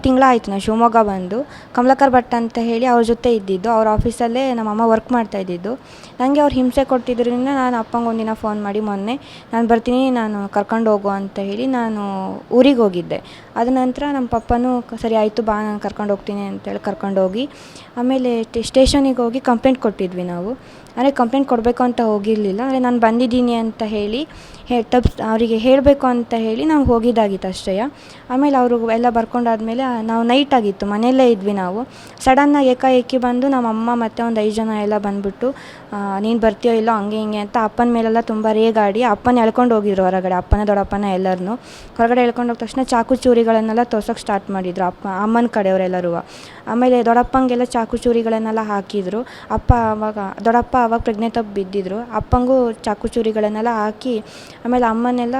ತಿಂಗಳಾಯಿತು ನಾನು ಶಿವಮೊಗ್ಗ ಬಂದು. ಕಮಲಾಕರ್ ಭಟ್ ಅಂತ ಹೇಳಿ ಅವ್ರ ಜೊತೆ ಇದ್ದಿದ್ದು. ಅವ್ರ ಆಫೀಸಲ್ಲೇ ನಮ್ಮಮ್ಮ ವರ್ಕ್ ಮಾಡ್ತಾಯಿದ್ದಿದ್ದು. ನನಗೆ ಅವ್ರು ಹಿಂಸೆ ಕೊಟ್ಟಿದ್ದರಿಂದ ನಾನು ಅಪ್ಪಂಗೆ ಒಂದಿನ ಫೋನ್ ಮಾಡಿ ಮೊನ್ನೆ ನಾನು ಬರ್ತೀನಿ, ನಾನು ಕರ್ಕೊಂಡು ಹೋಗು ಅಂತ ಹೇಳಿ ನಾನು ಊರಿಗೆ ಹೋಗಿದ್ದೆ. ಅದ ನಂತರ ನಮ್ಮ ಪಪ್ಪನೂ ಸರಿ ಆಯಿತು ಬಾ, ನಾನು ಕರ್ಕೊಂಡು ಹೋಗ್ತೀನಿ ಅಂತೇಳಿ ಕರ್ಕೊಂಡೋಗಿ ಆಮೇಲೆ ಸ್ಟೇಷನಿಗೆ ಹೋಗಿ ಕಂಪ್ಲೇಂಟ್ ಕೊಟ್ಟಿದ್ವಿ ನಾವು. ಅಂದರೆ ಕಂಪ್ಲೇಂಟ್ ಕೊಡಬೇಕು ಅಂತ ಹೋಗಿರಲಿಲ್ಲ, ಅಂದರೆ ನಾನು ಬಂದಿದ್ದೀನಿ ಅಂತ ಹೇಳಿ ಅವರಿಗೆ ಹೇಳಬೇಕು ಅಂತ ಹೇಳಿ ನಾವು ಹೋಗಿದ್ದಾಗಿತ್ತು ಅಷ್ಟೇ. ಆಮೇಲೆ ಅವರು ಎಲ್ಲ ಬರ್ಕೊಂಡಾದ್ಮೇಲೆ ನಾವು ನೈಟ್ ಆಗಿತ್ತು, ಮನೆಯಲ್ಲೇ ಇದ್ವಿ ನಾವು. ಸಡನ್ನಾಗಿ ಏಕಾಏಕಿ ಬಂದು ನಮ್ಮಮ್ಮ ಮತ್ತು ಒಂದು 5 ಜನ ಎಲ್ಲ ಬಂದುಬಿಟ್ಟು ನೀನು ಬರ್ತೀಯೋ ಇಲ್ಲೋ ಹಂಗೆ ಹಿಂಗೆ ಅಂತ ಅಪ್ಪನ ಮೇಲೆಲ್ಲ ತುಂಬ ರೇಗಾಡಿ ಅಪ್ಪನ ಎಳ್ಕೊಂಡು ಹೋಗಿದ್ರು ಹೊರಗಡೆ. ಅಪ್ಪನ ದೊಡ್ಡಪ್ಪನ ಎಲ್ಲರನ್ನೂ ಹೊರಗಡೆ ಎಳ್ಕೊಂಡು ಹೋದ ತಕ್ಷಣ ಚಾಕು ಚೂರಿಗಳನ್ನೆಲ್ಲ ತೋರ್ಸೋಕ್ಕೆ ಸ್ಟಾರ್ಟ್ ಮಾಡಿದರು ಅಮ್ಮನ ಕಡೆಯವರೆಲ್ಲರೂ. ಆಮೇಲೆ ದೊಡ್ಡಪ್ಪಂಗೆಲ್ಲ ಚಾಕು ಚೂರಿಗಳನ್ನೆಲ್ಲ ಹಾಕಿದರು. ದೊಡ್ಡಪ್ಪ ಆವಾಗ ಪ್ರೆಗ್ನೆಂಟಾಗಿ ಬಿದ್ದಿದ್ರು. ಅಪ್ಪಂಗೂ ಚಾಕು ಚೂರಿಗಳನ್ನೆಲ್ಲ ಹಾಕಿ ಆಮೇಲೆ ಅಮ್ಮನೆಲ್ಲ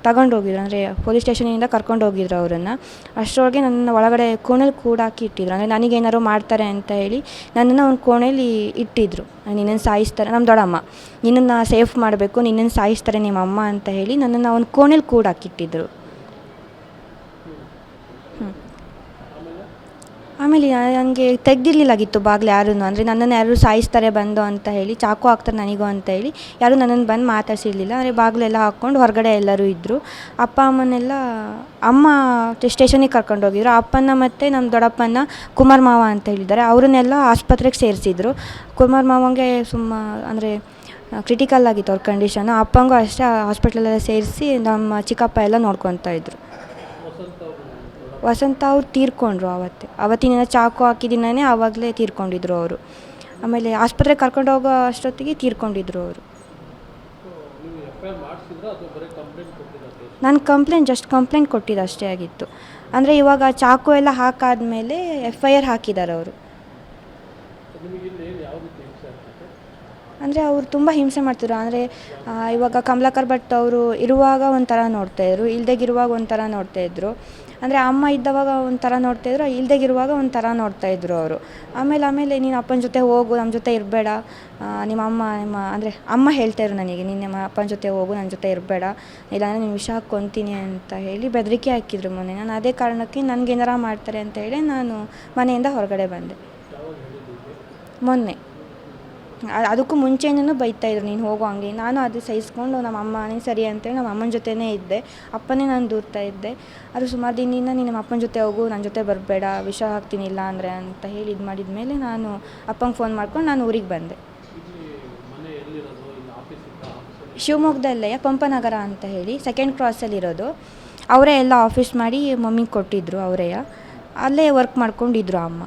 ತಗೊಂಡೋಗಿದ್ರು, ಅಂದರೆ ಪೊಲೀಸ್ ಸ್ಟೇಷನಿಂದ ಕರ್ಕೊಂಡೋಗಿದ್ರು ಅವರನ್ನು. ಅಷ್ಟರೊಳಗೆ ನನ್ನ ಒಳಗಡೆ ಕೋಣೆಲಿ ಕೂಡಾಕಿ ಇಟ್ಟಿದ್ರು, ಅಂದರೆ ನನಗೇನಾದ್ರು ಮಾಡ್ತಾರೆ ಅಂತ ಹೇಳಿ ನನ್ನನ್ನು ಒಂದು ಕೋಣೆಲಿ ಇಟ್ಟಿದ್ರು. ನಿನ್ನನ್ನು ಸಾಯಿಸ್ತಾರೆ, ನಮ್ಮ ದೊಡ್ಡಮ್ಮ ನಿನ್ನನ್ನು ಸೇಫ್ ಮಾಡಬೇಕು, ನಿನ್ನನ್ನು ಸಾಯಿಸ್ತಾರೆ ನಿಮ್ಮ ಅಮ್ಮ ಅಂತ ಹೇಳಿ ನನ್ನನ್ನು ಒಂದು ಕೋಣೆಲಿ ಕೂಡಾಕಿಟ್ಟಿದ್ರು. ಆಮೇಲೆ ನನಗೆ ತೆಗ್ದಿರ್ಲಿಲ್ಲಾಗಿತ್ತು ಬಾಗಿಲು ಯಾರೂ, ಅಂದರೆ ನನ್ನನ್ನು ಯಾರು ಸಾಯಿಸ್ತಾರೆ ಬಂದು ಅಂತ ಹೇಳಿ, ಚಾಕು ಹಾಕ್ತಾರೆ ನನಗೂ ಅಂತ ಹೇಳಿ ಯಾರೂ ನನ್ನನ್ನು ಬಂದು ಮಾತಾಡ್ಸಿರಲಿಲ್ಲ. ಅಂದರೆ ಬಾಗಿಲೆಲ್ಲ ಹಾಕ್ಕೊಂಡು ಹೊರಗಡೆ ಎಲ್ಲರೂ ಇದ್ದರು. ಅಪ್ಪ ಅಮ್ಮನೆಲ್ಲ ಅಮ್ಮ ಸ್ಟೇಷನಿಗೆ ಕರ್ಕೊಂಡೋಗಿದ್ರು. ಅಪ್ಪನ ಮತ್ತು ನಮ್ಮ ದೊಡ್ಡಪ್ಪನ ಕುಮಾರ್ ಮಾವ ಅಂತ ಹೇಳಿದ್ದಾರೆ, ಅವರನ್ನೆಲ್ಲ ಆಸ್ಪತ್ರೆಗೆ ಸೇರಿಸಿದ್ರು. ಕುಮಾರ್ ಮಾವಂಗೆ ಅಂದರೆ ಕ್ರಿಟಿಕಲ್ ಆಗಿತ್ತು ಅವ್ರ ಕಂಡೀಷನು. ಅಪ್ಪಂಗೂ ಅಷ್ಟೇ ಹಾಸ್ಪಿಟ್ಲಲ್ಲೆಲ್ಲ ಸೇರಿಸಿ ನಮ್ಮ ಚಿಕ್ಕಪ್ಪ ಎಲ್ಲ ನೋಡ್ಕೊತಾ ಇದ್ರು. ವಸಂತ ಅವ್ರು ತೀರ್ಕೊಂಡ್ರು ಅವತ್ತಿನ ಚಾಕು ಹಾಕಿದಿನೇ ಆವಾಗಲೇ ತೀರ್ಕೊಂಡಿದ್ರು ಅವರು. ಆಮೇಲೆ ಆಸ್ಪತ್ರೆಗೆ ಕರ್ಕೊಂಡು ಹೋಗೋ ಅಷ್ಟೊತ್ತಿಗೆ ತೀರ್ಕೊಂಡಿದ್ರು ಅವರು. ನಾನು ಕಂಪ್ಲೇಂಟ್ ಕೊಟ್ಟಿದ್ದು ಅಷ್ಟೇ ಆಗಿತ್ತು. ಅಂದರೆ ಇವಾಗ ಚಾಕು ಎಲ್ಲ ಹಾಕಾದ್ಮೇಲೆ FIR ಹಾಕಿದ್ದಾರೆ ಅವರು. ಅಂದರೆ ಅವರು ತುಂಬ ಹಿಂಸೆ ಮಾಡ್ತಿದ್ರು. ಅಂದರೆ ಇವಾಗ ಕಮಲಾಕರ್ ಭಟ್ ಅವರು ಇರುವಾಗ ಒಂಥರ ನೋಡ್ತಾಯಿದ್ರು, ಇಲ್ದೆಗಿರುವಾಗ ಒಂಥರ ನೋಡ್ತಾಯಿದ್ರು. ಅಂದರೆ ಅಮ್ಮ ಇದ್ದವಾಗ ಒಂಥರ ನೋಡ್ತಾಯಿದ್ರು, ಇಲ್ದೆಗಿರುವಾಗ ಒಂಥರ ನೋಡ್ತಾಯಿದ್ರು ಅವರು. ಆಮೇಲೆ ನೀನು ಅಪ್ಪನ ಜೊತೆ ಹೋಗು, ನಮ್ಮ ಜೊತೆ ಇರಬೇಡ, ಅಂದರೆ ಅಮ್ಮ ಹೇಳ್ತಾಯಿದ್ರು ನನಗೆ, ನಿಮ್ಮ ಅಪ್ಪನ ಜೊತೆ ಹೋಗು, ನನ್ನ ಜೊತೆ ಇರಬೇಡ, ಇಲ್ಲಾಂದರೆ ನೀವು ವಿಷ ಹಾಕ್ಕೊತೀನಿ ಅಂತ ಹೇಳಿ ಬೆದರಿಕೆ ಹಾಕಿದ್ರು ಮೊನ್ನೆ. ನಾನು ಅದೇ ಕಾರಣಕ್ಕೆ ನನಗೇನಾರ ಮಾಡ್ತಾರೆ ಅಂತ ಹೇಳಿ ನಾನು ಮನೆಯಿಂದ ಹೊರಗಡೆ ಬಂದೆ ಮೊನ್ನೆ. ಅದಕ್ಕೂ ಮುಂಚೆನೂ ಬೈತಾಯಿದ್ರು, ನೀನು ಹೋಗೋ ಹಂಗೆ. ನಾನು ಅದು ಸಹಿಸ್ಕೊಂಡು ನಮ್ಮ ಅಮ್ಮನೇ ಸರಿ ಅಂತೇಳಿ ನಮ್ಮ ಅಮ್ಮನ ಜೊತೆನೇ ಇದ್ದೆ, ಅಪ್ಪನೇ ನಾನು ದೂರ್ತಾ ಇದ್ದೆ. ಅದು ಸುಮಾರು ದಿನದಿಂದ ನೀನು ನಮ್ಮ ಅಪ್ಪನ ಜೊತೆ ಹೋಗು, ನನ್ನ ಜೊತೆ ಬರಬೇಡ, ವಿಷ ಹಾಕ್ತೀನಿ ಇಲ್ಲ ಅಂದರೆ ಅಂತ ಹೇಳಿ ಇದು ಮಾಡಿದ ಮೇಲೆ ನಾನು ಅಪ್ಪಂಗೆ ಫೋನ್ ಮಾಡ್ಕೊಂಡು ನಾನು ಊರಿಗೆ ಬಂದೆ. ಶಿವಮೊಗ್ಗದಲ್ಲೇ ಪಂಪನಗರ ಅಂತ ಹೇಳಿ 2nd ಕ್ರಾಸಲ್ಲಿರೋದು. ಅವರೇ ಎಲ್ಲ ಆಫೀಸ್ ಮಾಡಿ ಮಮ್ಮಿಗೆ ಕೊಟ್ಟಿದ್ದರು, ಅವರೇ ಅಲ್ಲೇ ವರ್ಕ್ ಮಾಡ್ಕೊಂಡಿದ್ರು ಅಮ್ಮ.